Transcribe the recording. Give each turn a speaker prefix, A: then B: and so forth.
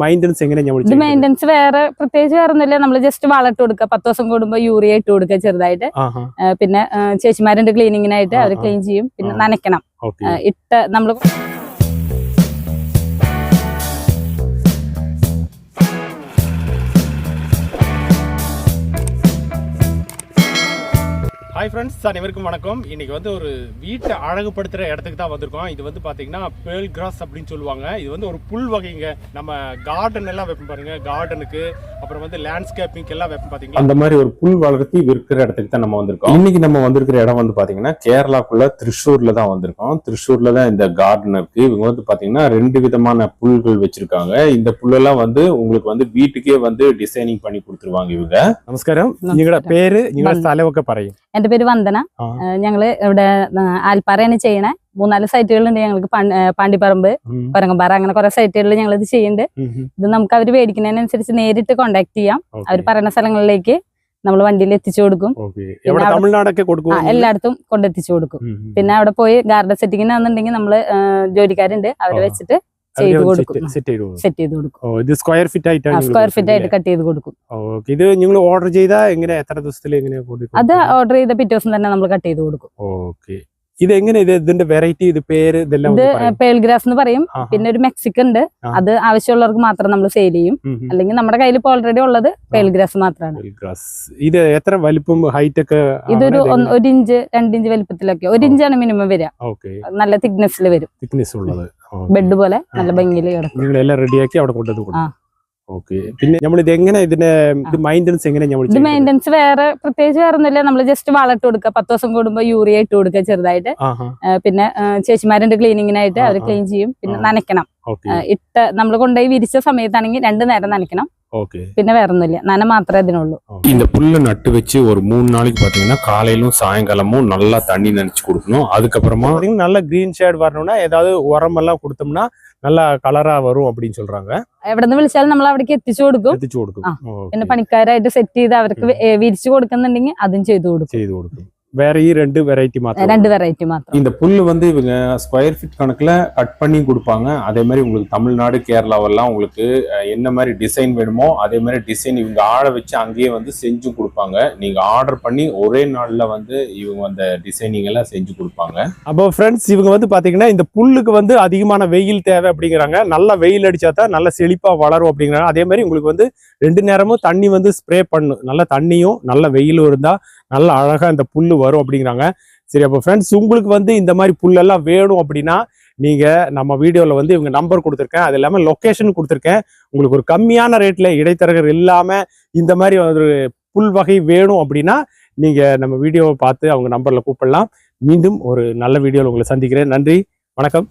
A: Maintenance എങ്ങനെയാണ്?
B: ഇത് maintenance പ്രത്യേകിച്ച് വേറെ ഒന്നുമില്ല. നമ്മൾ ജസ്റ്റ് വളമിട്ട് കൊടുക്കുക, 10 ദിവസം കൂടുമ്പോൾ യൂറിയ ഇട്ട് കൊടുക്കുക ചെറുതായിട്ട്. പിന്നെ ചേച്ചിമാരുണ്ട് ക്ലീനിങ്ങിനായിട്ട്, അവർ ക്ലീൻ ചെയ്യും. പിന്നെ നനയ്ക്കണം. നമ്മൾ
A: ஹாய் ஃப்ரெண்ட்ஸ், அனைவருக்கும் வணக்கம். இன்னைக்கு வந்து ஒரு வீட்டை அழகுபடுத்துகிற இடத்துக்கு தான் வந்திருக்கோம். இது வந்து பார்த்தீங்கன்னா பேர்ல் கிராஸ் அப்படின்னு சொல்லுவாங்க. இது வந்து ஒரு புல் வகைங்க. நம்ம கார்டன் எல்லாம் வைப்போம் பாருங்க, கார்டனுக்கு அப்புறம் வந்து லேண்ட்ஸ்கேப்பிங் எல்லாம் வைப்போம் பார்த்தீங்களா, அந்த மாதிரி ஒரு புல் வளர்த்தி விற்கிற இடத்துக்கு தான் நம்ம வந்திருக்கோம். இன்னைக்கு நம்ம வந்திருக்கிற இடம் வந்து பார்த்தீங்கன்னா கேரளாக்குள்ள திருச்சூர்ல தான் வந்திருக்கோம். திருச்சூர்ல தான் இந்த கார்டன் இருக்கு. இவங்க வந்து பார்த்தீங்கன்னா 2 விதமான புல்கள் வச்சிருக்காங்க. இந்த புல்லெல்லாம் வந்து உங்களுக்கு வந்து வீட்டுக்கே வந்து டிசைனிங் பண்ணி கொடுத்துருவாங்க இவங்க. நமஸ்காரம், നിങ്ങളുടെ പേര്, നിങ്ങളുടെ സ്ഥലമൊക്കെ പറയും.
B: എന്റെ പേര് വന്ദന. ഞങ്ങള് ഇവിടെ ആൽപ്പാറയാണ് ചെയ്യണേ. 3-4 സൈറ്റുകളുണ്ട് ഞങ്ങൾക്ക്. പാണ്ടിപ്പറമ്പ്, കൊരങ്ങമ്പാറ, അങ്ങനെ കുറെ സൈറ്റുകളിൽ ഞങ്ങൾ ഇത് ചെയ്യുന്നുണ്ട്. ഇത് നമുക്ക് അവർ മേടിക്കുന്നതിനനുസരിച്ച് നേരിട്ട് കോണ്ടാക്ട് ചെയ്യാം. അവർ പറയുന്ന സ്ഥലങ്ങളിലേക്ക് നമ്മൾ വണ്ടിയിൽ എത്തിച്ചു കൊടുക്കും. എല്ലായിടത്തും കൊണ്ടെത്തിച്ചു കൊടുക്കും. പിന്നെ അവിടെ പോയി ഗാർഡൻ സെറ്റിങ്ങിനാണെന്നുണ്ടെങ്കിൽ നമ്മള് ജോലിക്കാരുണ്ട്, അവരെ വെച്ചിട്ട് ചെയ്ത് കൊടുക്കും, സെറ്റ് ചെയ്ത് കൊടുക്കും.
A: ഇത് സ്ക്വയർ ഫിറ്റ്
B: ആയിട്ട് കട്ട് ചെയ്ത് കൊടുക്കും.
A: ഇത് നിങ്ങൾ ഓർഡർ ചെയ്താൽ എങ്ങനെ, എത്ര ദിവസത്തിൽ എങ്ങനെ?
B: അത് ഓർഡർ ചെയ്ത പിറ്റേ ദിവസം തന്നെ നമ്മൾ കട്ട് ചെയ്ത് കൊടുക്കും.
A: ഓക്കെ. ഇത് എങ്ങനെ, ഇതിന്റെ വെറൈറ്റി, ഇത് പേര്? ഇത്
B: പേൾ ഗ്രാസ് എന്ന് പറയും. പിന്നെ ഒരു മെക്സിക്കൻ ഉണ്ട്, അത് ആവശ്യമുള്ളവർക്ക് മാത്രം നമ്മൾ സെയിൽ ചെയ്യും. അല്ലെങ്കിൽ നമ്മുടെ കയ്യിൽ ഇപ്പോൾ ഓൾറെഡി ഉള്ളത് പേൾ ഗ്രാസ് മാത്രമാണ്.
A: ഇത് എത്ര വലിപ്പം, ഹൈറ്റ് ഒക്കെ?
B: ഇതൊരു 1 ഇഞ്ച് 2 ഇഞ്ച് വലിപ്പത്തിലൊക്കെ. 1 ഇഞ്ചാണ് മിനിമം വരിക. നല്ല തിക്നെസ്സിൽ വരും. ബെഡ് പോലെ നല്ല ഭംഗിയിൽ കിടക്കും.
A: നിങ്ങളെല്ലാം റെഡിയാക്കി അവിടെ കൊണ്ടുവന്ന്. ഓക്കെ. പിന്നെ നമ്മൾ ഇത് എങ്ങനെ, ഇതിന്റെ മെയിൻ്റനൻസ് എങ്ങനെയാണ്?
B: ഇത് മെയിൻ്റനൻസ് പ്രത്യേകിച്ച് വേറെ ഒന്നുമില്ല. നമ്മൾ ജസ്റ്റ് വളമിട്ട് കൊടുക്കുക, 10 ദിവസം കൂടുമ്പോൾ യൂറിയ ഇട്ട് കൊടുക്കുക ചെറുതായിട്ട്. പിന്നെ ചേച്ചിമാരുണ്ട് ക്ലീനിങ്ങിനായിട്ട്, അവർ ക്ലീൻ ചെയ്യും. പിന്നെ നനയ്ക്കണം. നമ്മൾ കൊണ്ടുപോയി വിരിച്ച സമയത്താണെങ്കിൽ 2 നേരം നനയ്ക്കണം. പിന്നെ വേറെ ஒண்ணுமில்ல, நன மாத்திரம் ഇതിനുള്ളൂ.
A: இந்த புல்லை நட்டு வச்சு ஒரு 3 நாளைக்கு பாத்தீங்கன்னா காலையிலும் சாயங்காலமும் நல்லா தண்ணி நனைச்சு கொடுக்கணும். அதுக்கப்புறமா நல்ல கிரீன் ஷேட் வரணும்னா ஏதாவது உரம் எல்லாம் கொடுத்தோம்னா நல்லா கலரா வரும் அப்படின்னு சொல்றாங்க.
B: എവിടെന്ന് വിളിച്ചാലും നമ്മൾ അവിടേക്ക് എത്തിച്ചു കൊടുക്കും. പിന്നെ പണിക്കാരായിട്ട് സെറ്റ് ചെയ്ത് അവർക്ക് വിരിച്ചു കൊടുക്കുന്നുണ്ടെങ്കിൽ അതും ചെയ്തു കൊടുക്കും.
A: வேற 2 வெரைட்டி மாத்திரம்.
B: 2 வெரைட்டி மாத்திரம்.
A: இந்த புல்லு வந்து இவங்க ஸ்கொயர் ஃபீட் கணக்குல கட் பண்ணி கொடுப்பாங்க. அதே மாதிரி உங்களுக்கு தமிழ்நாடு, கேரளாவெல்லாம் உங்களுக்கு என்ன மாதிரி டிசைன் வேணுமோ அதே மாதிரி டிசைன் இவங்க ஆழ வச்சு அங்கேயே வந்து செஞ்சு கொடுப்பாங்க. நீங்க ஆர்டர் பண்ணி ஒரே நாள்ல வந்து இவங்க அந்த டிசைனிங் எல்லாம் செஞ்சு கொடுப்பாங்க. அப்போ ஃப்ரெண்ட்ஸ், இவங்க வந்து பாத்தீங்கன்னா இந்த புல்லுக்கு வந்து அதிகமான வெயில் தேவை அப்படிங்கிறாங்க. நல்லா வெயில் அடிச்சா தான் நல்ல செழிப்பா வளரும் அப்படிங்கிறாங்க. அதே மாதிரி உங்களுக்கு வந்து 2 நேரமும் தண்ணி வந்து ஸ்ப்ரே பண்ணும். நல்ல தண்ணியும் நல்ல வெயிலும் இருந்தா நல்ல அழகா இந்த புல்லு வரும் அப்படிங்கிறாங்க. சரி, அப்போ ஃப்ரெண்ட்ஸ், உங்களுக்கு வந்து இந்த மாதிரி புல்லெல்லாம் வேணும் அப்படின்னா நீங்க நம்ம வீடியோல வந்து இவங்க நம்பர் கொடுத்துருக்கேன், அது இல்லாமல் லொக்கேஷன் கொடுத்துருக்கேன். உங்களுக்கு ஒரு கம்மியான ரேட்ல இடைத்தரகர் இல்லாம இந்த மாதிரி ஒரு புல் வகை வேணும் அப்படின்னா நீங்க நம்ம வீடியோவை பார்த்து அவங்க நம்பர்ல கூப்பிடலாம். மீண்டும் ஒரு நல்ல வீடியோவில் உங்களை சந்திக்கிறேன். நன்றி, வணக்கம்.